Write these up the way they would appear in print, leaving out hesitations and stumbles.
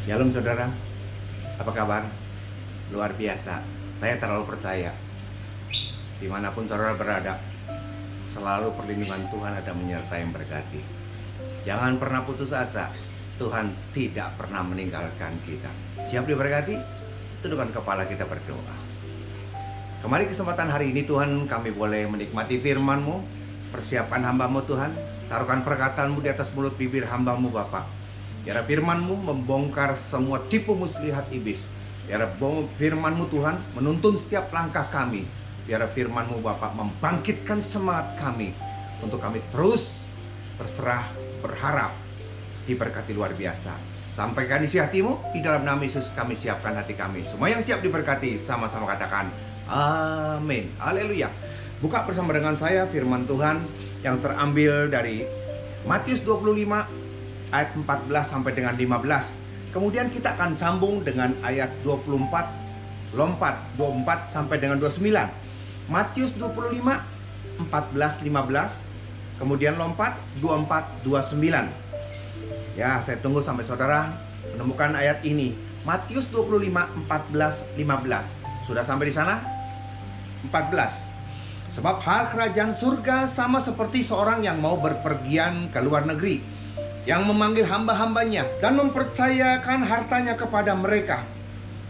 Shalom saudara, apa kabar? Luar biasa, saya terlalu percaya dimanapun saudara berada, selalu perlindungan Tuhan ada menyertai yang berkati. Jangan pernah putus asa, Tuhan tidak pernah meninggalkan kita. Siap diberkati? Tundukkan kepala kita berdoa. Kembali kesempatan hari ini Tuhan, kami boleh menikmati firman-Mu. Persiapkan hamba-Mu Tuhan, taruhkan perkataan-Mu di atas mulut bibir hamba-Mu Bapa. Biar firman-Mu membongkar semua tipu muslihat iblis. Biar firman-Mu Tuhan menuntun setiap langkah kami. Biar firman-Mu Bapa membangkitkan semangat kami untuk kami terus berserah, berharap diberkati luar biasa. Sampaikan isi hati-Mu, di dalam nama Yesus kami siapkan hati kami. Semua yang siap diberkati sama-sama katakan amin. Haleluya. Buka bersama dengan saya firman Tuhan yang terambil dari Matius 25 ayat 14 sampai dengan 15. Kemudian kita akan sambung dengan ayat 24, lompat 24 sampai dengan 29. Matius 25 14 15, kemudian lompat 24 29. Ya, saya tunggu sampai saudara menemukan ayat ini. Matius 25 14 15. Sudah sampai di sana? 14. Sebab hal kerajaan surga sama seperti seorang yang mau berpergian ke luar negeri, yang memanggil hamba-hambanya dan mempercayakan hartanya kepada mereka.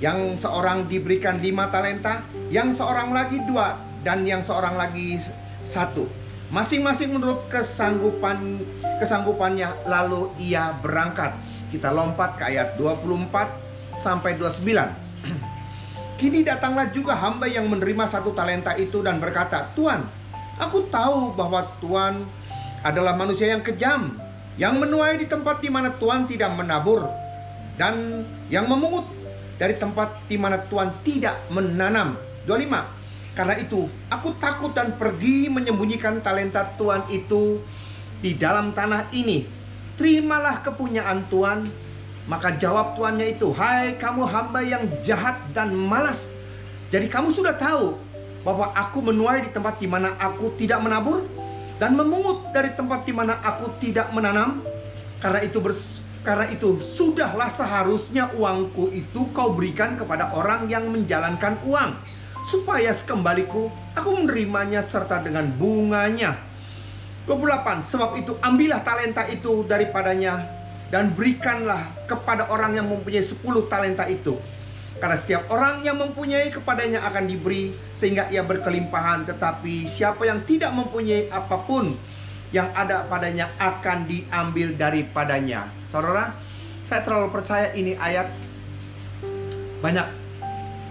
Yang seorang diberikan 5 talenta, yang seorang lagi 2, dan yang seorang lagi 1, masing-masing menurut kesanggupannya. Lalu ia berangkat. Kita lompat ke ayat 24 sampai 29. Kini datanglah juga hamba yang menerima 1 talenta itu dan berkata, "Tuan, aku tahu bahwa Tuan adalah manusia yang kejam, yang menuai di tempat di mana Tuhan tidak menabur, dan yang memungut dari tempat di mana Tuhan tidak menanam." 25. Karena itu aku takut dan pergi menyembunyikan talenta Tuhan itu di dalam tanah ini. Terimalah kepunyaan Tuhan. Maka jawab tuannya itu, "Hai kamu hamba yang jahat dan malas. Jadi kamu sudah tahu bahwa aku menuai di tempat di mana aku tidak menabur, dan memungut dari tempat di mana aku tidak menanam. Karena itu sudahlah seharusnya uangku itu kau berikan kepada orang yang menjalankan uang, supaya sekembaliku aku menerimanya serta dengan bunganya." 28. Sebab itu ambillah talenta itu daripadanya dan berikanlah kepada orang yang mempunyai 10 talenta itu. Karena setiap orang yang mempunyai kepadanya akan diberi sehingga ia berkelimpahan, tetapi siapa yang tidak mempunyai apapun, yang ada padanya akan diambil daripadanya. Saudara, saya terlalu percaya ini ayat banyak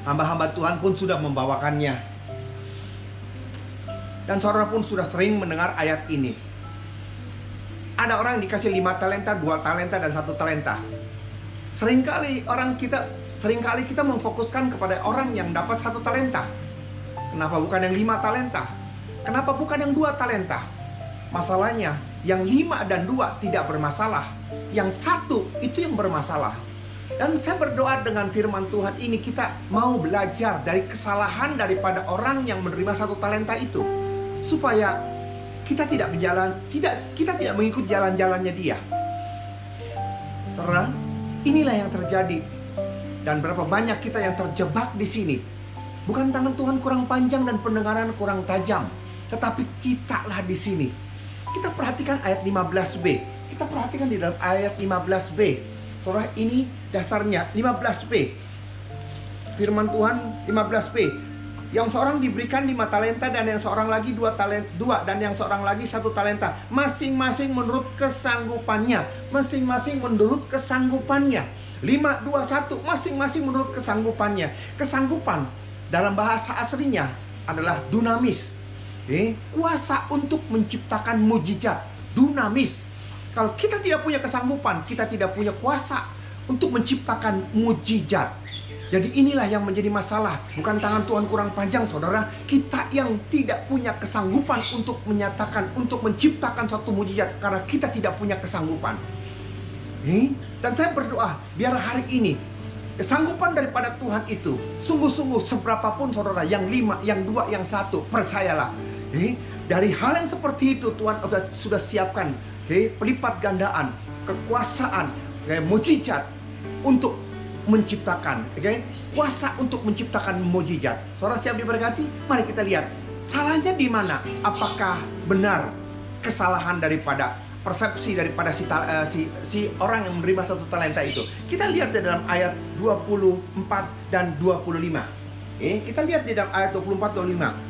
hamba-hamba Tuhan pun sudah membawakannya, dan saudara pun sudah sering mendengar ayat ini. Ada orang yang dikasih 5 talenta, 2 talenta, dan 1 talenta. Seringkali kita memfokuskan kepada orang yang dapat 1 talenta. Kenapa bukan yang 5 talenta? Kenapa bukan yang 2 talenta? Masalahnya, yang 5 dan 2 tidak bermasalah. Yang 1 itu yang bermasalah. Dan saya berdoa dengan firman Tuhan ini, kita mau belajar dari kesalahan daripada orang yang menerima 1 talenta itu, supaya kita tidak mengikut jalan-jalannya dia. Saudara, inilah yang terjadi. Dan berapa banyak kita yang terjebak di sini. Bukan tangan Tuhan kurang panjang dan pendengaran kurang tajam, tetapi kitalah di sini. Kita perhatikan ayat 15b. Kita perhatikan di dalam ayat 15b. Saudara, ini dasarnya 15b. Firman Tuhan 15b. Yang seorang diberikan 5 talenta, dan yang seorang lagi 2 dan yang seorang lagi 1 talenta, masing-masing menurut kesanggupannya. Masing-masing menurut kesanggupannya. 5, 2, 1, masing-masing menurut kesanggupannya. Kesanggupan dalam bahasa aslinya adalah dunamis. Kuasa untuk menciptakan mujizat. Dunamis. Kalau kita tidak punya kesanggupan, kita tidak punya kuasa untuk menciptakan mujizat. Jadi inilah yang menjadi masalah. Bukan tangan Tuhan kurang panjang, saudara. Kita yang tidak punya kesanggupan untuk menyatakan, untuk menciptakan suatu mujizat, karena kita tidak punya kesanggupan. Dan saya berdoa, biar hari ini kesanggupan daripada Tuhan itu sungguh-sungguh, seberapapun saudara, yang 5, yang 2, yang 1, percayalah, dari hal yang seperti itu Tuhan sudah siapkan pelipat gandaan, kekuasaan, mujizat untuk menciptakan, kuasa untuk menciptakan mukjizat. Saudara siap diberkati? Mari kita lihat salahnya di mana. Apakah benar kesalahan daripada persepsi daripada si orang yang menerima 1 talenta itu? Kita lihat di dalam ayat 24 dan 25. Kita lihat di dalam ayat 24-25.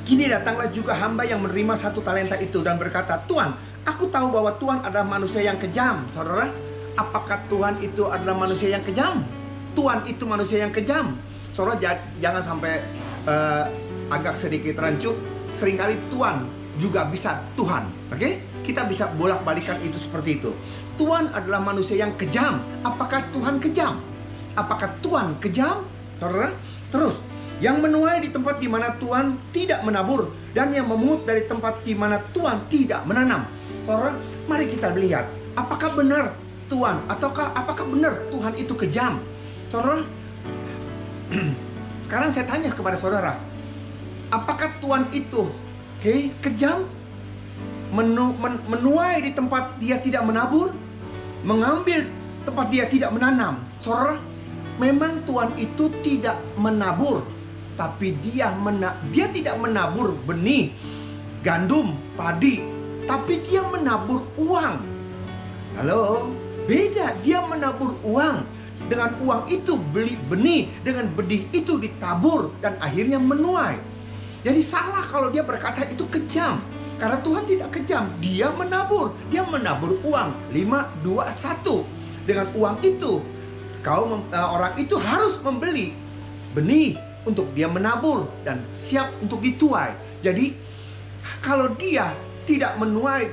Kini datanglah juga hamba yang menerima 1 talenta itu dan berkata, Tuan, aku tahu bahwa Tuhan adalah manusia yang kejam. Saudara, apakah Tuhan itu adalah manusia yang kejam? Tuhan itu manusia yang kejam. Saudara, jangan sampai agak sedikit rancu. Seringkali Tuhan juga bisa Tuhan. Kita bisa bolak-balikan itu seperti itu. Tuhan adalah manusia yang kejam. Apakah Tuhan kejam? Apakah Tuhan kejam? Saudara, terus yang menuai di tempat di mana Tuhan tidak menabur, dan yang memungut dari tempat di mana Tuhan tidak menanam. Saudara, mari kita lihat, apakah benar Tuhan, ataukah apakah benar Tuhan itu kejam? Saudara, sekarang saya tanya kepada saudara, apakah Tuhan itu kejam? Menuai di tempat dia tidak menabur, mengambil tempat dia tidak menanam. Saudara, memang Tuhan itu tidak menabur, tapi dia tidak menabur benih, gandum, padi, tapi dia menabur uang. Halo, beda. Dia menabur uang. Dengan uang itu beli benih, dengan benih itu ditabur dan akhirnya menuai. Jadi salah kalau dia berkata itu kejam, karena Tuhan tidak kejam. Dia menabur uang 5, 2, 1. Dengan uang itu orang itu harus membeli benih untuk dia menabur dan siap untuk dituai. Jadi kalau dia tidak menuai,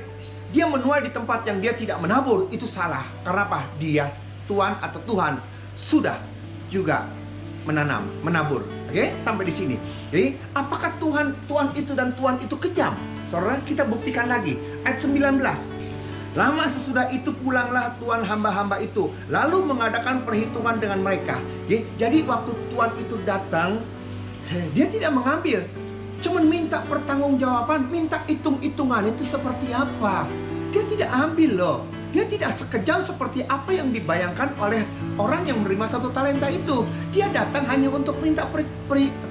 dia menuai di tempat yang dia tidak menabur, itu salah. Karena apa? Dia, Tuhan atau Tuhan sudah juga menabur. Sampai di sini. Jadi apakah Tuhan itu dan Tuhan itu kejam? Saudara, kita buktikan lagi ayat 19. Lama sesudah itu pulanglah Tuhan hamba-hamba itu, lalu mengadakan perhitungan dengan mereka. Jadi waktu Tuhan itu datang, dia tidak mengambil, cuman minta pertanggungjawaban, minta hitung-hitungan itu seperti apa. Dia tidak ambil loh. Dia tidak sekejam seperti apa yang dibayangkan oleh orang yang menerima 1 talenta itu. Dia datang hanya untuk minta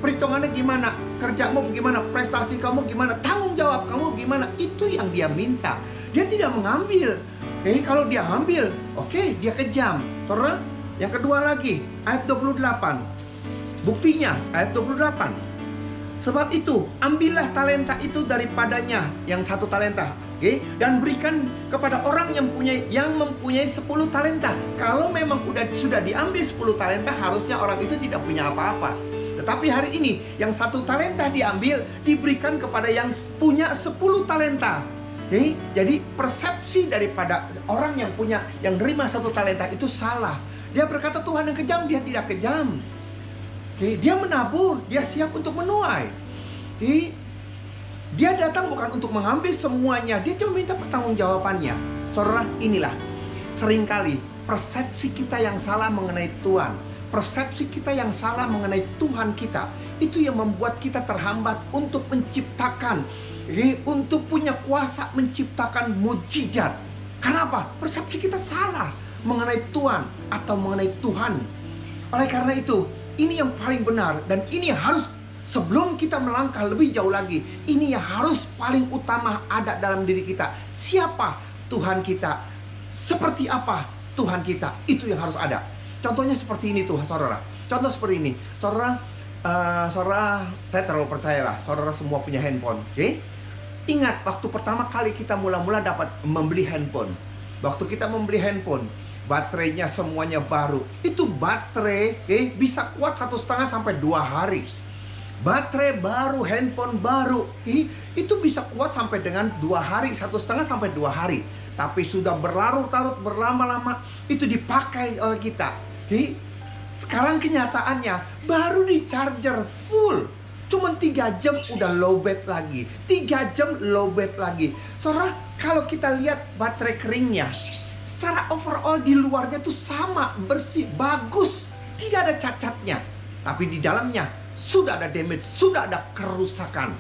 perhitungannya gimana, kerjamu gimana, prestasi kamu gimana, tanggung jawab kamu gimana. Itu yang dia minta. Dia tidak mengambil. Kalau dia ambil, dia kejam. Saudara, yang kedua lagi, ayat 28. Buktinya, ayat 28. Sebab itu, ambillah talenta itu daripadanya, yang 1 talenta, dan berikan kepada orang yang mempunyai 10 talenta. Kalau memang sudah diambil 10 talenta, harusnya orang itu tidak punya apa-apa. Tetapi hari ini, yang 1 talenta diambil, diberikan kepada yang punya 10 talenta. Jadi persepsi daripada orang yang nerima 1 talenta itu salah. Dia berkata Tuhan yang kejam, dia tidak kejam. Dia menabur, dia siap untuk menuai. Dia datang bukan untuk mengambil semuanya, dia cuma minta pertanggungjawabannya. Saudara, inilah seringkali persepsi kita yang salah mengenai Tuhan, persepsi kita yang salah mengenai Tuhan kita, itu yang membuat kita terhambat untuk menciptakan, untuk punya kuasa menciptakan mukjizat. Karena apa? Persepsi kita salah mengenai Tuhan atau mengenai Tuhan. Oleh karena itu, ini yang paling benar, dan ini harus, sebelum kita melangkah lebih jauh lagi, ini yang harus paling utama ada dalam diri kita. Siapa Tuhan kita? Seperti apa Tuhan kita? Itu yang harus ada. Contohnya seperti ini tuh, saudara. Contoh seperti ini, saudara. Saya terlalu percayalah, saudara semua punya handphone. Ingat, waktu pertama kali kita mula-mula dapat membeli handphone. Waktu kita membeli handphone, baterainya semuanya baru. Itu baterai bisa kuat 1,5 sampai 2 hari. Baterai baru, handphone baru, itu bisa kuat sampai dengan 2 hari, 1,5 sampai 2 hari. Tapi sudah berlarut-larut, berlama-lama, itu dipakai oleh kita. Sekarang kenyataannya, baru di charger full, cuman 3 jam udah lowbat lagi, 3 jam lowbat lagi. Saudara, kalau kita lihat baterai keringnya, secara overall di luarnya tuh sama, bersih, bagus, tidak ada cacatnya. Tapi di dalamnya sudah ada damage, sudah ada kerusakan.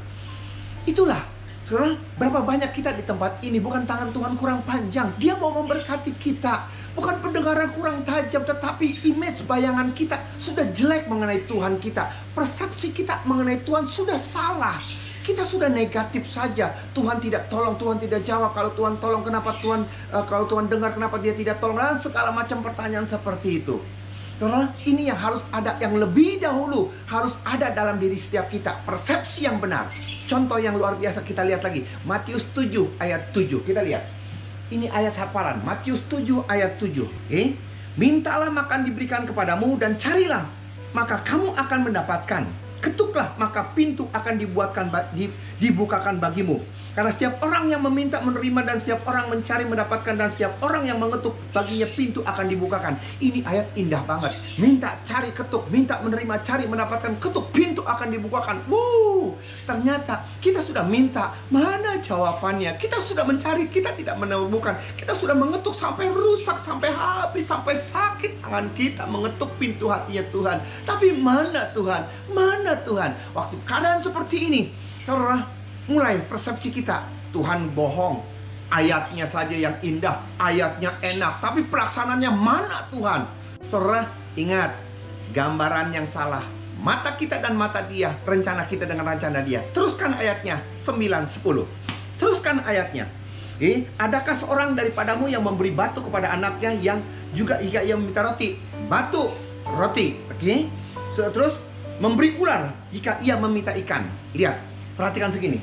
Itulah, saudara, berapa banyak kita di tempat ini, bukan tangan Tuhan kurang panjang. Dia mau memberkati kita, Bukan pendengaran kurang tajam, tetapi image bayangan kita sudah jelek mengenai Tuhan kita. Persepsi kita mengenai Tuhan sudah salah. Kita sudah negatif saja. Tuhan tidak tolong, Tuhan tidak jawab. Kalau Tuhan tolong, kenapa Tuhan kalau Tuhan dengar, kenapa dia tidak tolong? Dan segala macam pertanyaan seperti itu. Karena ini yang harus ada, yang lebih dahulu harus ada dalam diri setiap kita. Persepsi yang benar. Contoh yang luar biasa kita lihat lagi. Matius 7 ayat 7. Kita lihat. Ini ayat hafalan, Matius 7 ayat 7. Mintalah maka diberikan kepadamu, dan carilah maka kamu akan mendapatkan. Ketuklah maka pintu akan dibukakan bagimu. Karena setiap orang yang meminta menerima, dan setiap orang mencari mendapatkan, dan setiap orang yang mengetuk baginya pintu akan dibukakan. Ini ayat indah banget. Minta, cari, ketuk. Minta, menerima, cari, mendapatkan, ketuk, pintu akan dibukakan. Ternyata kita sudah minta, mana jawabannya? Kita sudah mencari, kita tidak menemukan. Kita sudah mengetuk sampai rusak, sampai habis, sampai sakit tangan kita mengetuk pintu hatinya Tuhan. Tapi mana Tuhan? Mana Tuhan? Waktu keadaan seperti ini, saudara, mulai persepsi kita, Tuhan bohong. Ayatnya saja yang indah, ayatnya enak, tapi pelaksananya mana Tuhan? Saudara, ingat, gambaran yang salah. Mata kita dan mata dia, rencana kita dengan rencana dia. Teruskan ayatnya 9-10. Teruskan ayatnya. Adakah seorang daripadamu yang memberi batu kepada anaknya, yang juga jika ia meminta roti? Batu, roti. Terus memberi ular jika ia meminta ikan. Lihat, perhatikan segini.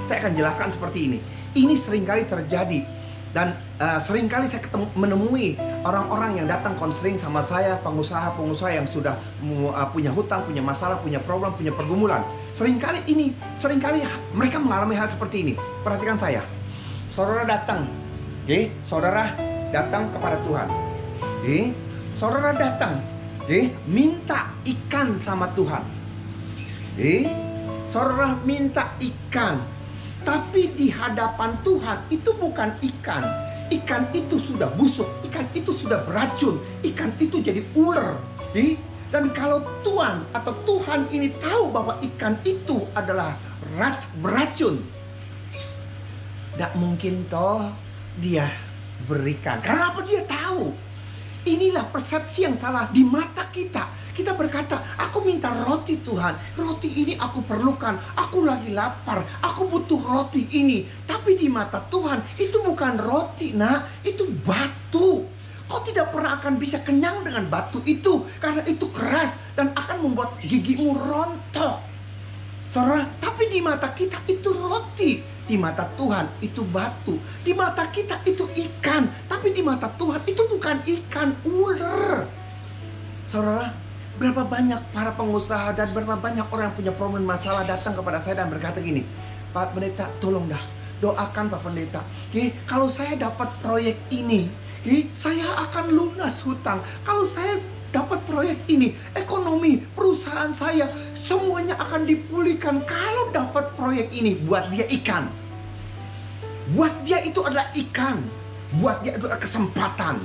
Saya akan jelaskan seperti ini. Ini seringkali terjadi. Dan seringkali saya menemui orang-orang yang datang konseling sama saya, pengusaha-pengusaha yang sudah punya hutang, punya masalah, punya problem, punya pergumulan. Seringkali mereka mengalami hal seperti ini. Perhatikan saya. Saudara datang, saudara datang kepada Tuhan. Saudara datang, minta ikan sama Tuhan. Saudara minta ikan. Tapi di hadapan Tuhan itu bukan ikan. Ikan itu sudah busuk, ikan itu sudah beracun, ikan itu jadi ular. Dan kalau Tuhan atau Tuhan ini tahu bahwa ikan itu adalah beracun, tidak mungkin toh dia berikan. Karena apa? Dia tahu. Inilah persepsi yang salah di mata kita. Kita berkata, aku minta roti Tuhan. Roti ini aku perlukan. Aku lagi lapar. Aku butuh roti ini. Tapi di mata Tuhan, itu bukan roti, nak. Itu batu. Kau tidak pernah akan bisa kenyang dengan batu itu. Karena itu keras dan akan membuat gigimu rontok. Saudara, tapi di mata kita itu roti. Di mata Tuhan itu batu. Di mata kita itu ikan. Tapi di mata Tuhan itu bukan ikan, ular. Saudara, berapa banyak para pengusaha dan berapa banyak orang yang punya problem masalah datang kepada saya dan berkata gini, Pak Pendeta, tolong dah doakan Pak Pendeta. Kalau saya dapat proyek ini, saya akan lunas hutang. Kalau saya dapat proyek ini, ekonomi perusahaan saya semuanya akan dipulihkan. Kalau dapat proyek ini, buat dia ikan. Buat dia itu adalah ikan. Buat dia itu adalah kesempatan.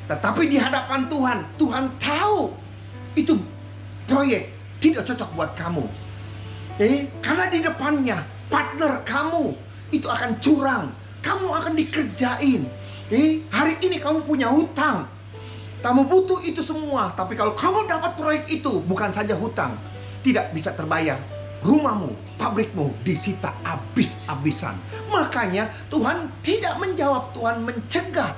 Tetapi di hadapan Tuhan, Tuhan tahu itu proyek tidak cocok buat kamu. Karena di depannya partner kamu itu akan curang. Kamu akan dikerjain. Hari ini kamu punya hutang. Kamu butuh itu semua. Tapi kalau kamu dapat proyek itu, bukan saja hutang, tidak bisa terbayar. Rumahmu, pabrikmu disita habis-habisan. Makanya Tuhan tidak menjawab, Tuhan mencegah.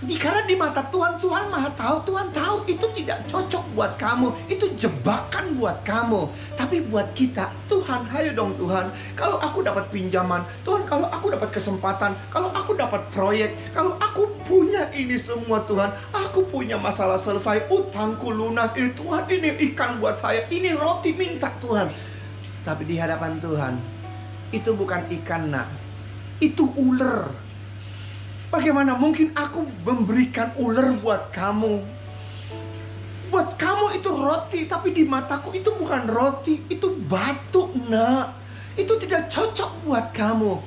Karena di mata Tuhan, Tuhan maha tahu. Tuhan tahu itu tidak cocok buat kamu. Itu jebakan buat kamu. Tapi buat kita, Tuhan, ayo dong Tuhan. Kalau aku dapat pinjaman, Tuhan, kalau aku dapat kesempatan, kalau aku dapat proyek, kalau aku punya ini semua Tuhan, aku punya masalah selesai, utangku lunas, ini Tuhan, ini ikan buat saya, ini roti, minta Tuhan. Tapi di hadapan Tuhan, itu bukan ikan, nak. Itu ular. Bagaimana mungkin aku memberikan ular buat kamu? Buat kamu itu roti, tapi di mataku itu bukan roti, itu batu, nak. Itu tidak cocok buat kamu.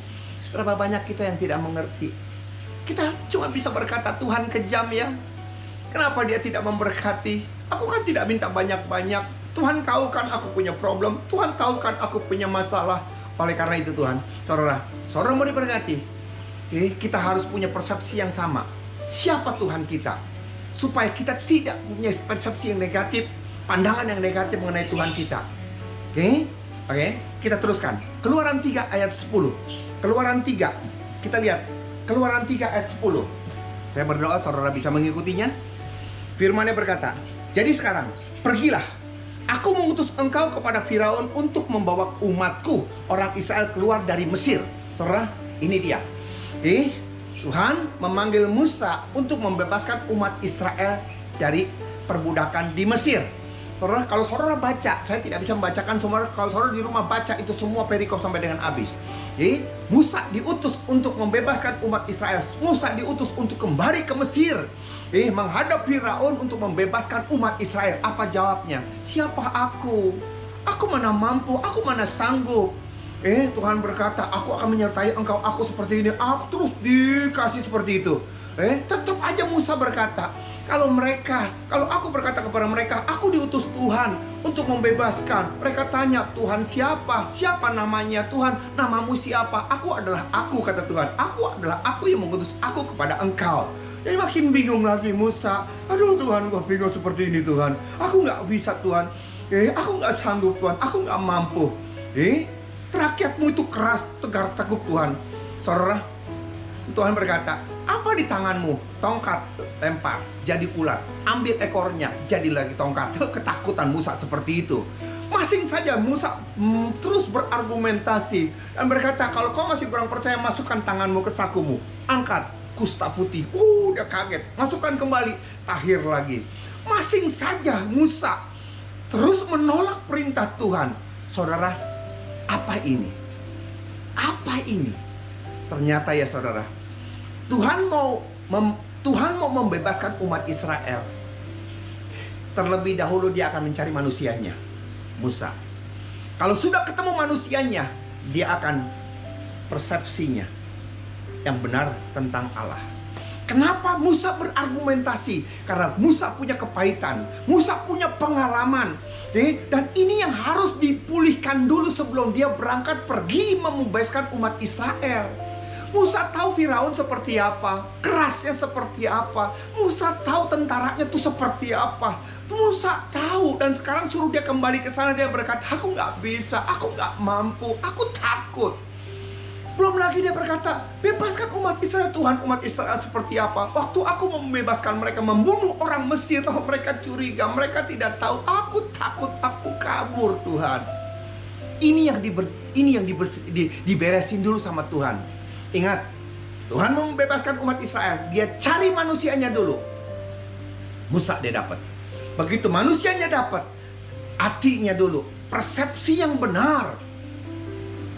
Berapa banyak kita yang tidak mengerti. Kita cuma bisa berkata, Tuhan kejam ya. Kenapa dia tidak memberkati? Aku kan tidak minta banyak-banyak. Tuhan tahu kan aku punya problem. Tuhan tahu kan aku punya masalah. Oleh karena itu Tuhan, saudara mau diberkati. Kita harus punya persepsi yang sama. siapa Tuhan kita, supaya kita tidak punya persepsi yang negatif, pandangan yang negatif mengenai Tuhan kita. Oke, kita teruskan. Keluaran 3 ayat 10. Keluaran 3, kita lihat. Keluaran 3 ayat 10. Saya berdoa saudara bisa mengikutinya. Firman-Nya berkata, jadi sekarang, pergilah. Aku mengutus engkau kepada Firaun untuk membawa umatku, orang Israel, keluar dari Mesir. Saudara, ini dia. Tuhan memanggil Musa untuk membebaskan umat Israel dari perbudakan di Mesir. Saudara, kalau saudara baca, saya tidak bisa membacakan semua. Kalau saudara di rumah baca itu semua perikop sampai dengan habis. Musa diutus untuk membebaskan umat Israel. Musa diutus untuk kembali ke Mesir, menghadap Firaun untuk membebaskan umat Israel. Apa jawabnya? Siapa aku? Aku mana mampu, aku mana sanggup. Tuhan berkata, aku akan menyertai engkau, aku seperti ini. Aku terus dikasih seperti itu. Tetap aja Musa berkata, kalau aku berkata kepada mereka, aku diutus Tuhan untuk membebaskan. Mereka tanya, Tuhan siapa? Siapa namanya? Tuhan, namamu siapa? Aku adalah aku, kata Tuhan. Aku adalah aku yang mengutus aku kepada engkau. Jadi makin bingung lagi Musa. Aduh Tuhan, gue bingung seperti ini Tuhan. Aku nggak bisa Tuhan. Aku nggak sanggup Tuhan. Aku nggak mampu. Rakyatmu itu keras, tegar teguk Tuhan. Saudara, Tuhan berkata, apa di tanganmu? Tongkat, lempar, jadi ular. Ambil ekornya, jadi lagi tongkat. Ketakutan Musa seperti itu. Masing saja Musa terus berargumentasi dan berkata, kalau kau masih kurang percaya, masukkan tanganmu ke sakumu. Angkat kusta putih. Udah kaget. Masukkan kembali, tahir lagi. Masing saja Musa terus menolak perintah Tuhan. Saudara, apa ini? Apa ini? Ternyata ya saudara, Tuhan mau membebaskan umat Israel. Terlebih dahulu dia akan mencari manusianya, Musa. Kalau sudah ketemu manusianya, dia akan persepsinya yang benar tentang Allah. Kenapa Musa berargumentasi? Karena Musa punya kepahitan, Musa punya pengalaman, dan ini yang harus dipulihkan dulu sebelum dia berangkat pergi membebaskan umat Israel. Musa tahu Firaun seperti apa, kerasnya seperti apa. Musa tahu tentaranya itu seperti apa. Musa tahu, dan sekarang suruh dia kembali ke sana. Dia berkata, aku nggak bisa, aku nggak mampu, aku takut. Belum lagi dia berkata, bebaskan umat Israel Tuhan. Umat Israel seperti apa? Waktu aku membebaskan mereka, membunuh orang Mesir, mereka curiga, mereka tidak tahu. Aku takut, aku kabur Tuhan. Ini yang diberesin dulu sama Tuhan. Ingat, Tuhan membebaskan umat Israel, dia cari manusianya dulu. Musa dia dapat. Begitu manusianya dapat, hatinya dulu, persepsi yang benar.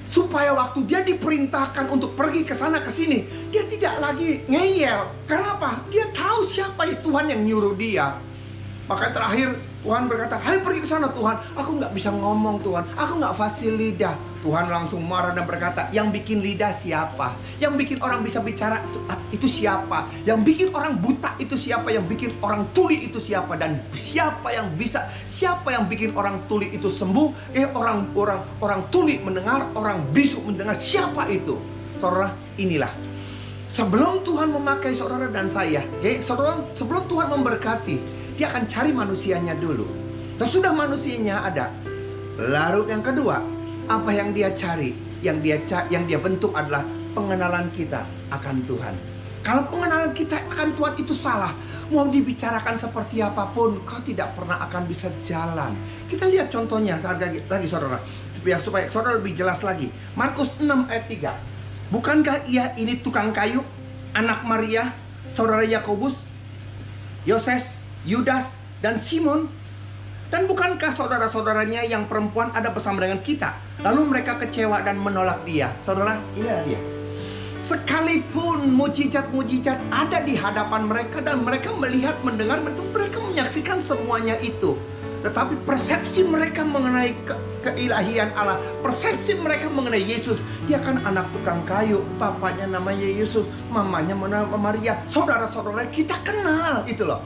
Supaya waktu dia diperintahkan untuk pergi ke sana ke sini, dia tidak lagi ngeyel. Kenapa? Dia tahu siapa Tuhan yang nyuruh dia. Maka terakhir Tuhan berkata, "Hai pergi ke sana Tuhan." Aku nggak bisa ngomong Tuhan, aku nggak fasih lidah. Tuhan langsung marah dan berkata, yang bikin lidah siapa? Yang bikin orang bisa bicara itu siapa? Yang bikin orang buta itu siapa? Yang bikin orang tuli itu siapa? Dan siapa yang bikin orang tuli itu sembuh? Orang tuli mendengar, orang bisu mendengar. Siapa itu? Saudara, inilah. Sebelum Tuhan memakai saudara dan saya, saudara, sebelum Tuhan memberkati, dia akan cari manusianya dulu. Sesudah manusianya ada, lalu yang kedua, apa yang dia cari, yang dia bentuk adalah pengenalan kita akan Tuhan. Kalau pengenalan kita akan Tuhan itu salah, mau dibicarakan seperti apapun, kau tidak pernah akan bisa jalan. Kita lihat contohnya lagi saudara, supaya saudara lebih jelas lagi. Markus 6 ayat 3. Bukankah ia ini tukang kayu, anak Maria, saudara Yakobus, Yoses, Yudas, dan Simon? Dan bukankah saudara-saudaranya yang perempuan ada bersama dengan kita? Lalu mereka kecewa dan menolak dia. Saudara, inilah dia. Sekalipun mujizat-mujizat ada di hadapan mereka dan mereka melihat, mendengar, mereka menyaksikan semuanya itu. Tetapi persepsi mereka mengenai keilahian Allah, persepsi mereka mengenai Yesus, dia kan anak tukang kayu, papanya namanya Yesus, mamanya namanya Maria, saudara-saudara kita kenal itu loh.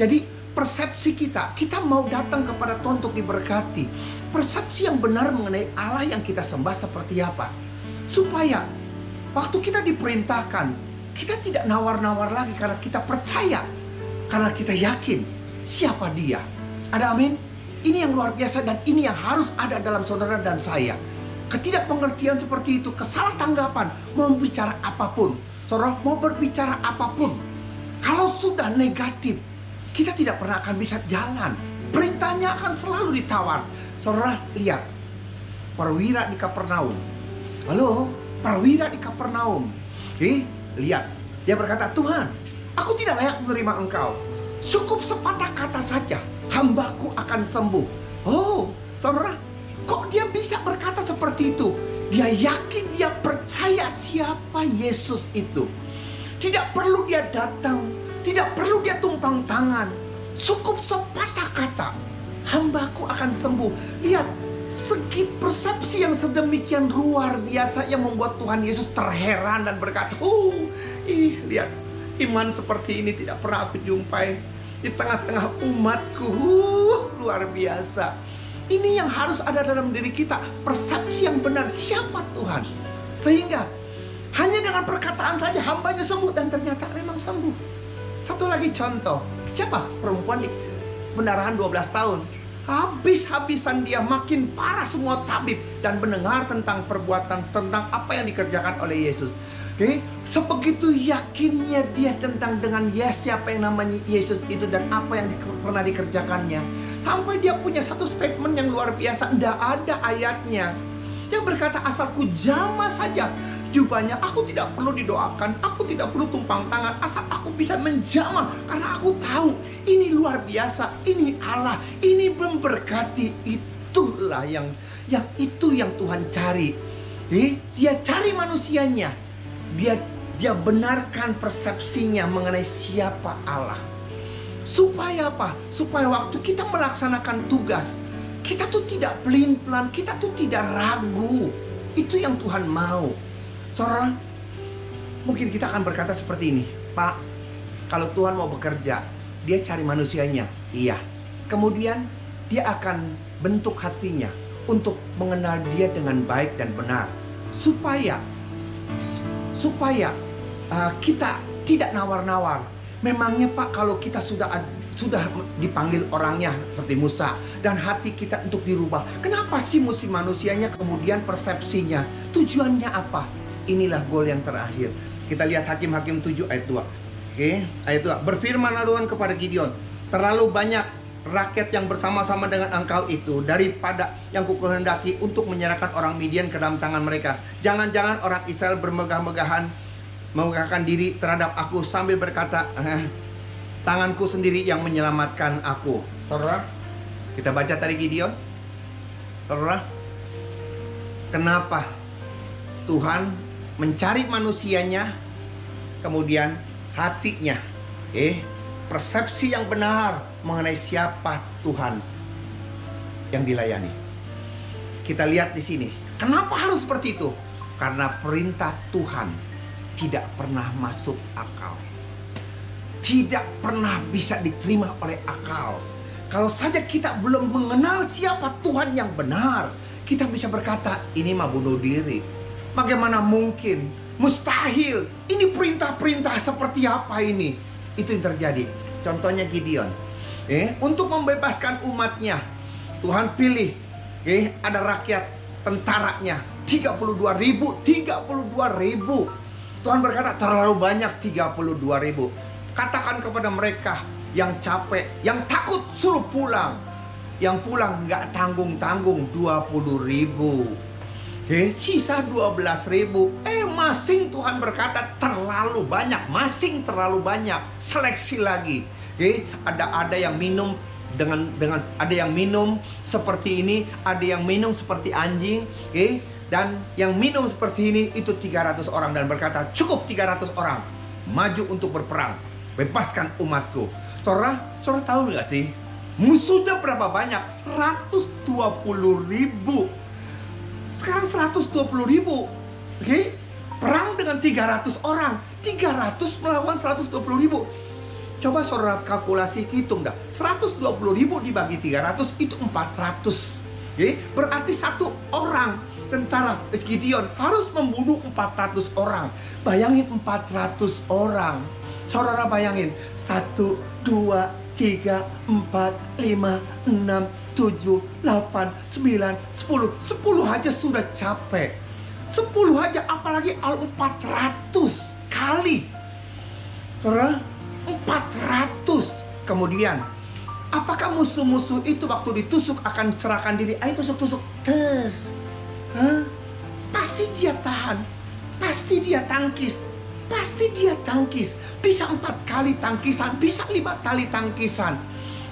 Jadi persepsi kita mau datang kepada Tuhan untuk diberkati. Persepsi yang benar mengenai Allah yang kita sembah seperti apa, supaya waktu kita diperintahkan kita tidak nawar-nawar lagi karena kita percaya, karena kita yakin siapa dia. Ada amin? Ini yang luar biasa dan ini yang harus ada dalam saudara dan saya. Ketidakpengertian seperti itu, kesalahanggapan, mau bicara apapun, saudara mau berbicara apapun, kalau sudah negatif, kita tidak pernah akan bisa jalan. Perintahnya akan selalu ditawar. Saudara lihat, perwira di Kapernaum. Halo, perwira di Kapernaum. Oke, lihat, dia berkata, Tuhan, aku tidak layak menerima Engkau. Cukup sepatah kata saja, hambaku akan sembuh. Oh, saudara, kok dia bisa berkata seperti itu? Dia yakin, dia percaya siapa Yesus itu. Tidak perlu dia datang, tidak perlu dia tumpang tangan. Cukup sepatah kata, hambaku akan sembuh. Lihat, segi persepsi yang sedemikian luar biasa yang membuat Tuhan Yesus terheran dan berkata, lihat, iman seperti ini tidak pernah aku jumpai di tengah-tengah umatku. Luar biasa. Ini yang harus ada dalam diri kita, persepsi yang benar siapa Tuhan. Sehingga hanya dengan perkataan saja hambanya sembuh, dan ternyata memang sembuh. Satu lagi contoh, siapa? Perempuan di pendarahan 12 tahun. Habis-habisan dia, makin parah semua tabib dan mendengar tentang perbuatan, tentang apa yang dikerjakan oleh Yesus. Sebegitu yakinnya dia tentang dengan siapa yang namanya Yesus itu dan apa yang pernah dikerjakannya, sampai dia punya satu statement yang luar biasa. Tidak ada ayatnya yang berkata asalku jamah saja jubahnya, aku tidak perlu didoakan, aku tidak perlu tumpang tangan, asal aku bisa menjamah, karena aku tahu ini luar biasa, ini Allah, ini memberkati. Itulah yang Tuhan cari. Dia cari manusianya, dia benarkan persepsinya mengenai siapa Allah. Supaya apa? Supaya waktu kita melaksanakan tugas, kita tuh tidak pelin-pelan, kita tuh tidak ragu. Itu yang Tuhan mau. Saudara, mungkin kita akan berkata seperti ini, Pak, kalau Tuhan mau bekerja, dia cari manusianya. Iya. Kemudian dia akan bentuk hatinya untuk mengenal dia dengan baik dan benar. Supaya kita tidak nawar-nawar. Memangnya Pak, kalau kita sudah dipanggil orangnya seperti Musa, dan hati kita untuk dirubah, kenapa sih mesti manusianya kemudian persepsinya? Tujuannya apa? Inilah goal yang terakhir. Kita lihat Hakim-Hakim 7 ayat 2. Ayat 2. Berfirmanlah Tuhan kepada Gideon, terlalu banyak rakyat yang bersama-sama dengan engkau itu daripada yang kukehendaki untuk menyerahkan orang Midian ke dalam tangan mereka. Jangan-jangan orang Israel bermegah-megahan, memegahkan diri terhadap aku sambil berkata, tanganku sendiri yang menyelamatkan aku. Saudara, kita baca tadi Gideon. Saudara, kenapa Tuhan mencari manusianya, kemudian hatinya, persepsi yang benar mengenai siapa Tuhan yang dilayani. Kita lihat di sini, kenapa harus seperti itu? Karena perintah Tuhan tidak pernah masuk akal, tidak pernah bisa diterima oleh akal. Kalau saja kita belum mengenal siapa Tuhan yang benar, kita bisa berkata, ini mah bunuh diri. Bagaimana mungkin? Mustahil. Ini perintah-perintah seperti apa ini? Itu yang terjadi. Contohnya Gideon. Untuk membebaskan umatnya, Tuhan pilih. Ada rakyat tentaranya 32.000. Tuhan berkata terlalu banyak 32.000. Katakan kepada mereka yang capek, yang takut, suruh pulang. Yang pulang nggak tanggung-tanggung 20.000. Sisa 12.000. Masing Tuhan berkata terlalu banyak, masing terlalu banyak. Seleksi lagi. Ada yang minum dengan ada yang minum seperti ini, ada yang minum seperti anjing, dan yang minum seperti ini itu 300 orang, dan berkata cukup 300 orang maju untuk berperang, bebaskan umatku. Saudara tahu nggak sih musuhnya berapa banyak? 120.000. Sekarang 120.000. Perang dengan 300 orang. 300 melawan 120.000. Coba saudara kalkulasi, hitung dah. 120.000 dibagi 300 itu 400. Berarti satu orang tentara Gideon harus membunuh 400 orang. Bayangin 400 orang. Saudara bayangin, 1, 2, 3, 4, 5, 6, 7, 8, 9, 10. 10 aja sudah capek. 10 aja, apalagi 400 kali. Saudara, 400. Kemudian, apakah musuh-musuh itu waktu ditusuk akan cerahkan diri? Ayo tusuk-tusuk. Tes. Pasti dia tahan. Pasti dia tangkis. Pasti dia tangkis. Bisa 4 kali tangkisan, bisa 5 kali tangkisan.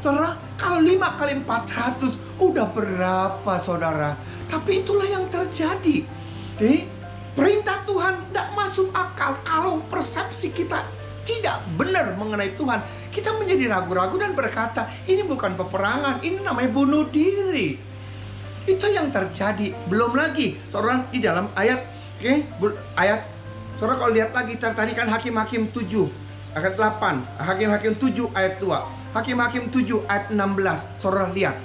Saudara, kalau 5 kali 400 udah berapa, saudara? Tapi itulah yang terjadi. Perintah Tuhan tidak masuk akal. Kalau persepsi kita tidak benar mengenai Tuhan, kita menjadi ragu-ragu dan berkata, ini bukan peperangan, ini namanya bunuh diri. Itu yang terjadi. Belum lagi, saudara, di dalam ayat, saudara kalau lihat lagi tadi kan Hakim-Hakim 7 ayat 8, Hakim-Hakim 7 ayat 2, Hakim-Hakim 7 ayat 16. Saudara lihat,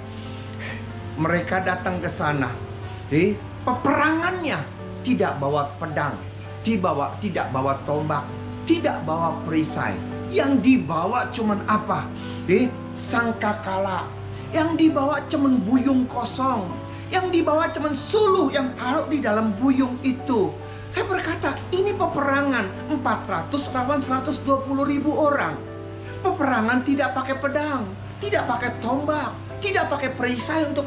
mereka datang ke sana. Peperangannya tidak bawa pedang, tidak bawa tombak, tidak bawa perisai. Yang dibawa cuman apa? Sangkakala. Yang dibawa cuman buyung kosong. Yang dibawa cuman suluh yang taruh di dalam buyung itu. Saya berkata, ini peperangan 400 lawan 120.000 orang. Peperangan tidak pakai pedang, tidak pakai tombak, tidak pakai perisai untuk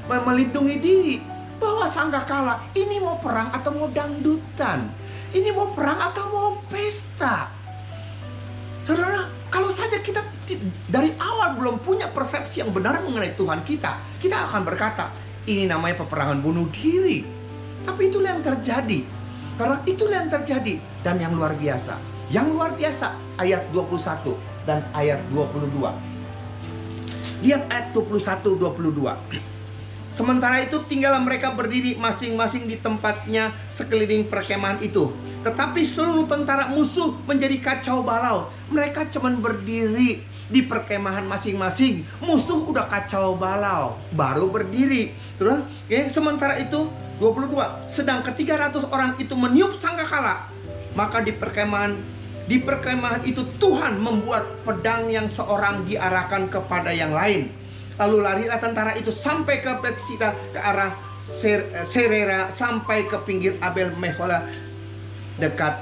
melindungi diri. Bawa sangkakala. Ini mau perang atau mau dangdutan? Ini mau perang atau mau pesta? Saudara, kalau saja kita dari awal belum punya persepsi yang benar mengenai Tuhan kita akan berkata, ini namanya peperangan bunuh diri. Tapi itulah yang terjadi. Karena itulah yang terjadi. Dan yang luar biasa, ayat 21 dan ayat 22. Lihat ayat 21-22. Sementara itu tinggallah mereka berdiri masing-masing di tempatnya sekeliling perkemahan itu. Tetapi seluruh tentara musuh menjadi kacau balau. Mereka cuma berdiri di perkemahan masing-masing. Musuh udah kacau balau, baru berdiri. Terus, sementara itu 22. Sedang ke-300 orang itu meniup sangkakala. Maka di perkemahan itu Tuhan membuat pedang yang seorang diarahkan kepada yang lain. Lalu larilah tentara itu sampai ke Betsida, ke arah Serera, sampai ke pinggir Abel Mehola dekat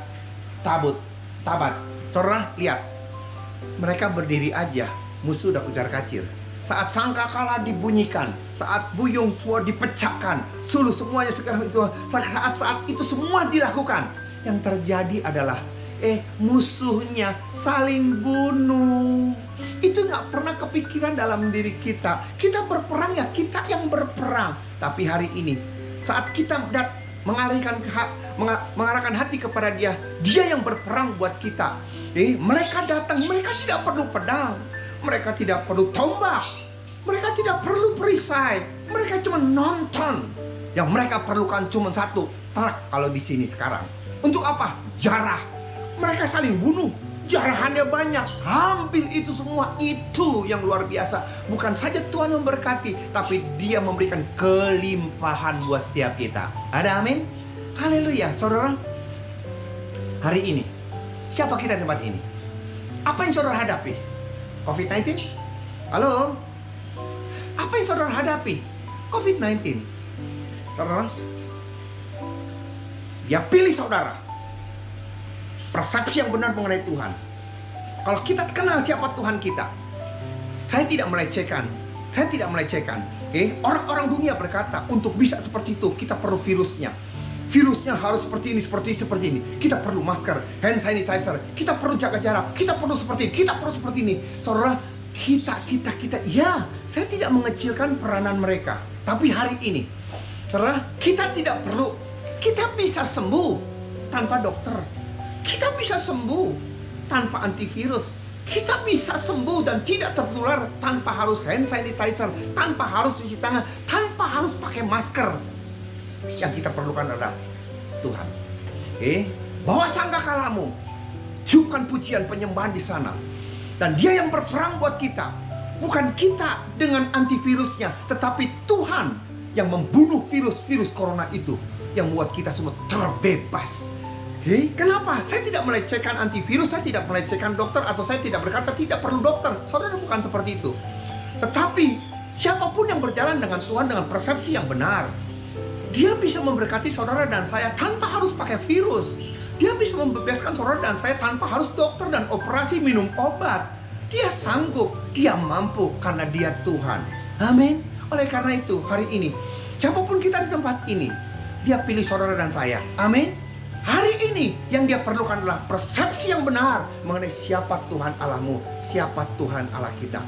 Tabat. Saudara lihat, mereka berdiri aja, musuh udah ujar kacir. Saat sangkakala dibunyikan, saat buyung suara dipecahkan, suluh semuanya sekarang itu, saat itu semua dilakukan. Yang terjadi adalah musuhnya saling bunuh. Itu nggak pernah kepikiran dalam diri kita. Kita berperang ya kita yang berperang. Tapi hari ini saat kita mengarahkan hati kepada Dia yang berperang buat kita. Mereka datang, mereka tidak perlu pedang, mereka tidak perlu tombak, mereka tidak perlu perisai, mereka cuma nonton. Yang mereka perlukan cuma satu, truk kalau di sini sekarang. Untuk apa? Jarah. Mereka saling bunuh, jarahannya banyak. Hampir itu semua, itu yang luar biasa. Bukan saja Tuhan memberkati, tapi Dia memberikan kelimpahan buat setiap kita. Ada amin? Haleluya. Saudara, hari ini siapa kita di tempat ini? Apa yang saudara hadapi? COVID-19? Halo? Apa yang saudara hadapi? COVID-19. Saudara, Dia pilih saudara. Persepsi yang benar mengenai Tuhan. Kalau kita kenal siapa Tuhan kita, saya tidak melecehkan. Orang-orang dunia berkata, untuk bisa seperti itu kita perlu virusnya. Virusnya harus seperti ini. Kita perlu masker, hand sanitizer, kita perlu jaga jarak, kita perlu seperti ini. Saudara, kita. Ya, saya tidak mengecilkan peranan mereka. Tapi hari ini, saudara, kita tidak perlu. Kita bisa sembuh tanpa dokter. Kita bisa sembuh tanpa antivirus. Kita bisa sembuh dan tidak tertular tanpa harus hand sanitizer, tanpa harus cuci tangan, tanpa harus pakai masker. Yang kita perlukan adalah Tuhan. Bawa sangkakalamu, tiupkan pujian penyembahan di sana. Dan Dia yang berperang buat kita. Bukan kita dengan antivirusnya, tetapi Tuhan yang membunuh virus-virus corona itu, yang membuat kita semua terbebas. Kenapa? Saya tidak melecehkan antivirus, saya tidak melecehkan dokter, atau saya tidak berkata tidak perlu dokter. Saudara, bukan seperti itu. Tetapi siapapun yang berjalan dengan Tuhan dengan persepsi yang benar, dia bisa memberkati saudara dan saya tanpa harus pakai virus. Dia bisa membebaskan saudara dan saya tanpa harus dokter dan operasi minum obat. Dia sanggup, dia mampu karena dia Tuhan. Amin. Oleh karena itu, hari ini, siapapun kita di tempat ini, dia pilih saudara dan saya. Amin. Hari ini yang dia perlukan adalah persepsi yang benar mengenai siapa Tuhan Allahmu, siapa Tuhan Allah kita.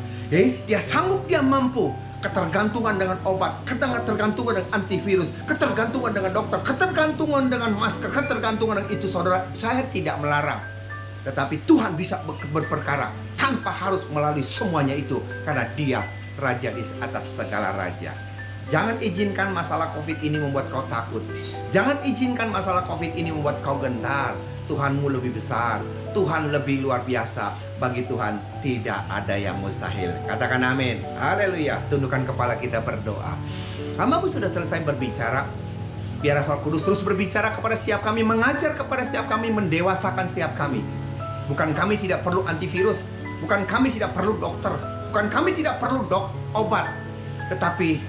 Dia sanggup, dia mampu. Ketergantungan dengan obat, ketergantungan dengan antivirus, ketergantungan dengan dokter, ketergantungan dengan masker, ketergantungan dengan itu, saudara, saya tidak melarang. Tetapi Tuhan bisa berperkara tanpa harus melalui semuanya itu, karena dia raja di atas segala raja. Jangan izinkan masalah COVID ini membuat kau takut. Jangan izinkan masalah COVID ini membuat kau gentar. Tuhanmu lebih besar, Tuhan lebih luar biasa. Bagi Tuhan tidak ada yang mustahil. Katakan amin. Haleluya. Tundukkan kepala, kita berdoa. Hamba-Mu sudah selesai berbicara. Biar Roh Kudus terus berbicara kepada setiap kami, mengajar kepada setiap kami, mendewasakan setiap kami. Bukan kami tidak perlu antivirus, bukan kami tidak perlu dokter, bukan kami tidak perlu obat. Tetapi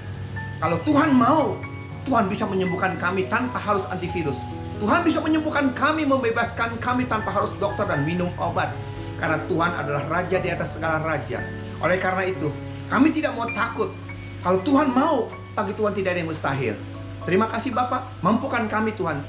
kalau Tuhan mau, Tuhan bisa menyembuhkan kami tanpa harus antivirus. Tuhan bisa menyembuhkan kami, membebaskan kami tanpa harus dokter dan minum obat. Karena Tuhan adalah raja di atas segala raja. Oleh karena itu, kami tidak mau takut. Kalau Tuhan mau, bagi Tuhan tidak ada yang mustahil. Terima kasih Bapak, mampukan kami Tuhan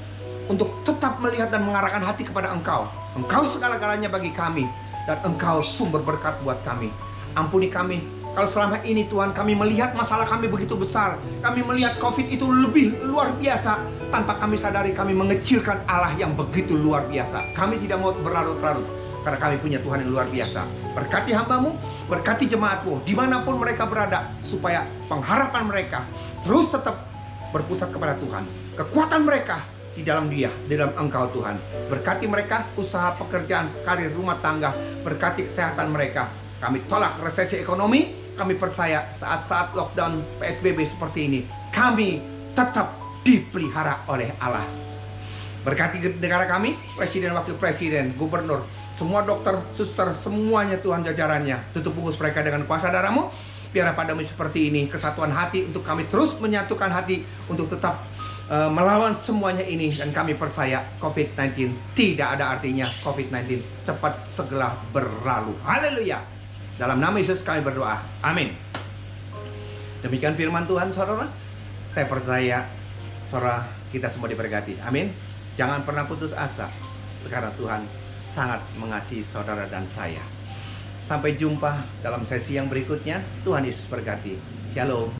untuk tetap melihat dan mengarahkan hati kepada Engkau. Engkau segala-galanya bagi kami, dan Engkau sumber berkat buat kami. Ampuni kami kalau selama ini Tuhan kami melihat masalah kami begitu besar, kami melihat COVID itu lebih luar biasa, tanpa kami sadari kami mengecilkan Allah yang begitu luar biasa. Kami tidak mau berlarut-larut, karena kami punya Tuhan yang luar biasa. Berkati hamba-Mu, berkati jemaat-Mu dimanapun mereka berada, supaya pengharapan mereka terus tetap berpusat kepada Tuhan. Kekuatan mereka di dalam Dia, di dalam Engkau Tuhan. Berkati mereka, usaha, pekerjaan, karir, rumah tangga. Berkati kesehatan mereka. Kami tolak resesi ekonomi. Kami percaya saat-saat lockdown PSBB seperti ini, kami tetap dipelihara oleh Allah. Berkati negara kami, presiden, wakil presiden, gubernur, semua dokter, suster, semuanya Tuhan jajarannya. Tutup bungkus mereka dengan kuasa darah-Mu. Biar pada seperti ini, kesatuan hati untuk kami terus menyatukan hati untuk tetap melawan semuanya ini. Dan kami percaya COVID-19 tidak ada artinya. COVID-19 cepat segera berlalu. Haleluya. Dalam nama Yesus kami berdoa. Amin. Demikian firman Tuhan, saudara. Saya percaya saudara kita semua diberkati. Amin. Jangan pernah putus asa, karena Tuhan sangat mengasihi saudara dan saya. Sampai jumpa dalam sesi yang berikutnya. Tuhan Yesus berkati. Shalom.